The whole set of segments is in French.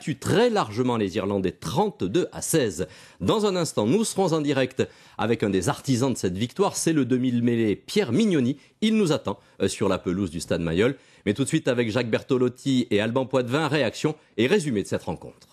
battu très largement les Irlandais 32-16. Dans un instant, nous serons en direct avec un des artisans de cette victoire, c'est le demi-mêlée Pierre Mignoni. Il nous attend sur la pelouse du Stade Mayol. Mais tout de suite avec Jacques Bertolotti et Alban Poitvin, réaction et résumé de cette rencontre.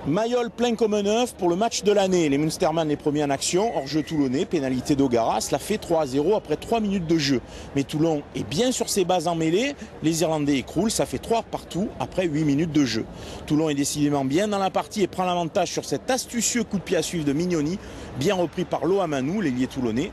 Mayol plein comme un œuf pour le match de l'année. Les Munsterman les premiers en action, hors-jeu toulonnais, pénalité d'Ogara, cela fait 3-0 après 3 minutes de jeu. Mais Toulon est bien sur ses bases en mêlée, les Irlandais écroulent, ça fait 3 partout après 8 minutes de jeu. Toulon est décidément bien dans la partie et prend l'avantage sur cet astucieux coup de pied à suivre de Mignoni, bien repris par Loamanou, l'ailier toulonnais.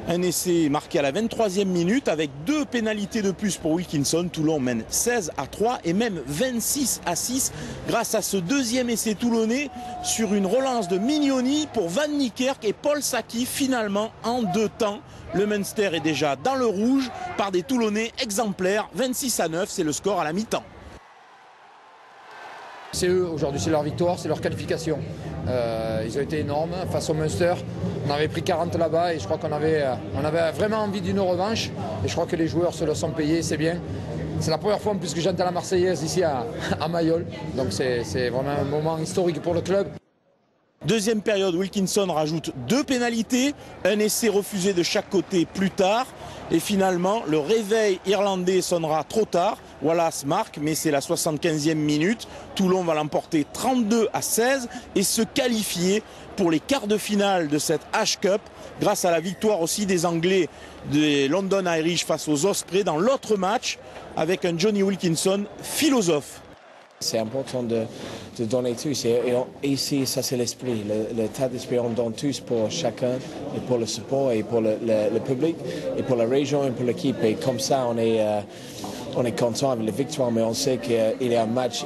Un essai marqué à la 23e minute avec 2 pénalités de plus pour Wilkinson. Toulon mène 16-3 et même 26-6 grâce à ce deuxième essai toulonnais sur une relance de Mignoni pour Van Niekerk et Paul Saki. Finalement, en 2 temps, le Munster est déjà dans le rouge par des Toulonnais exemplaires. 26-9, c'est le score à la mi-temps. C'est eux aujourd'hui, c'est leur victoire, c'est leur qualification. Ils ont été énormes face au Munster. On avait pris 40 là-bas et je crois qu'on avait vraiment envie d'une revanche. Et je crois que les joueurs se le sont payés, c'est bien. C'est la première fois en plus que j'entends la Marseillaise ici à Mayol. Donc c'est vraiment un moment historique pour le club. Deuxième période, Wilkinson rajoute 2 pénalités, un essai refusé de chaque côté plus tard. Et finalement, le réveil irlandais sonnera trop tard. Wallace marque, mais c'est la 75e minute. Toulon va l'emporter 32-16 et se qualifier pour les quarts de finale de cette H-Cup grâce à la victoire aussi des Anglais des London Irish face aux Ospreys dans l'autre match avec un Johnny Wilkinson philosophe. C'est important de donner tous. Et ici, ça c'est l'esprit. L'état d'esprit, on donne tous pour chacun, et pour le support, et pour le public, et pour la région, et pour l'équipe. Et comme ça, on est content avec la victoire, mais on sait qu'il y a un match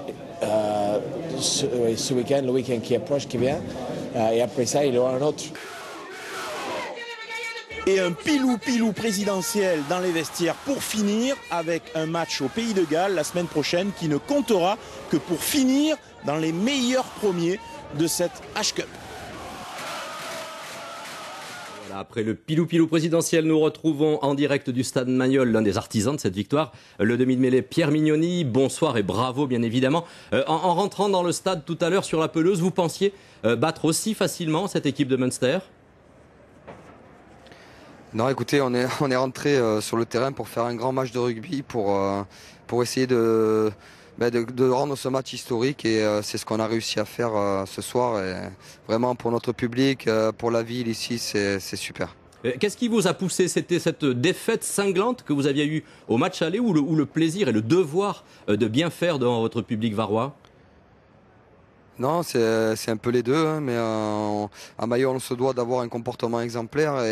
ce week-end, le week-end qui approche, qui vient. Et après ça, il y aura un autre. Et un pilou présidentiel dans les vestiaires pour finir avec un match au Pays de Galles la semaine prochaine qui ne comptera que pour finir dans les meilleurs premiers de cette H-Cup. Voilà, après le pilou présidentiel, nous retrouvons en direct du Stade Mayol l'un des artisans de cette victoire, le demi-mêlée Pierre Mignoni. Bonsoir et bravo bien évidemment. En rentrant dans le stade tout à l'heure sur la pelouse, vous pensiez battre aussi facilement cette équipe de Munster ? Non, écoutez, on est rentré sur le terrain pour faire un grand match de rugby, pour essayer de rendre ce match historique et c'est ce qu'on a réussi à faire ce soir. Et vraiment pour notre public, pour la ville ici, c'est super. Qu'est-ce qui vous a poussé? C'était cette défaite cinglante que vous aviez eue au match aller ou le plaisir et le devoir de bien faire devant votre public varois? Non, c'est un peu les deux, hein, mais à Mayol, on se doit d'avoir un comportement exemplaire.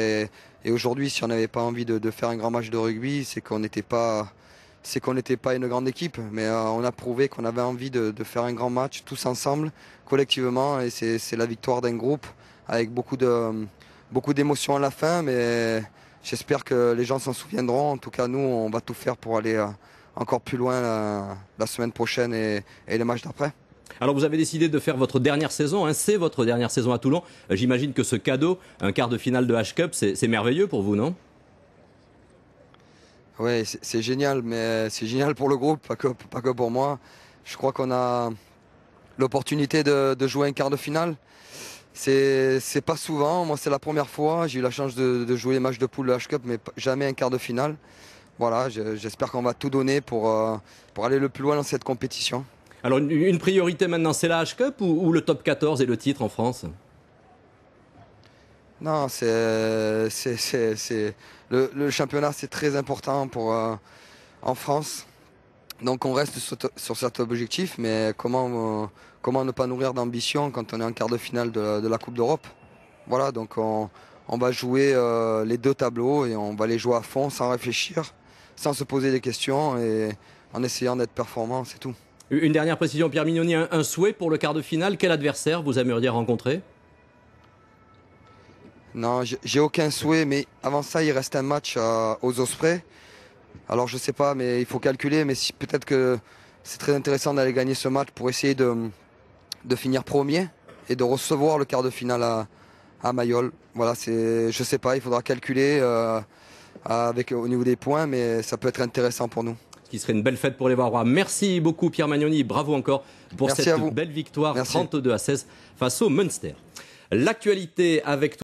Et aujourd'hui, si on n'avait pas envie de faire un grand match de rugby, c'est qu'on n'était pas une grande équipe. Mais on a prouvé qu'on avait envie de faire un grand match tous ensemble, collectivement. Et c'est la victoire d'un groupe avec beaucoup d'émotions à la fin. Mais j'espère que les gens s'en souviendront. En tout cas, nous, on va tout faire pour aller encore plus loin la semaine prochaine et les matchs d'après. Alors vous avez décidé de faire votre dernière saison, hein, c'est votre dernière saison à Toulon. J'imagine que ce cadeau, un quart de finale de H-Cup, c'est merveilleux pour vous, non? Oui, c'est génial, mais c'est génial pour le groupe, pas que pour moi. Je crois qu'on a l'opportunité de jouer un quart de finale. C'est pas souvent, moi c'est la première fois. J'ai eu la chance de jouer les matchs de poule de H-Cup, mais jamais un quart de finale. Voilà, j'espère qu'on va tout donner pour aller le plus loin dans cette compétition. Alors une priorité maintenant, c'est la H-Cup ou le top 14 et le titre en France? Non, le championnat, c'est très important en France. Donc on reste sur cet objectif, mais comment ne pas nourrir d'ambition quand on est en quart de finale de la Coupe d'Europe? Voilà, donc on va jouer les 2 tableaux et on va les jouer à fond, sans réfléchir, sans se poser des questions et en essayant d'être performant, c'est tout. Une dernière précision, Pierre Mignoni, un souhait pour le quart de finale. Quel adversaire vous aimeriez rencontrer? Non, j'ai aucun souhait, mais avant ça, il reste un match aux Ospreys. Alors je sais pas, mais il faut calculer, mais peut-être que c'est très intéressant d'aller gagner ce match pour essayer de finir premier et de recevoir le quart de finale à Mayol. Voilà, je sais pas, il faudra calculer au niveau des points, mais ça peut être intéressant pour nous. qui serait une belle fête pour les Varois. Merci beaucoup Pierre Magnoni, bravo encore pour cette belle victoire 32-16 face au Munster. L'actualité avec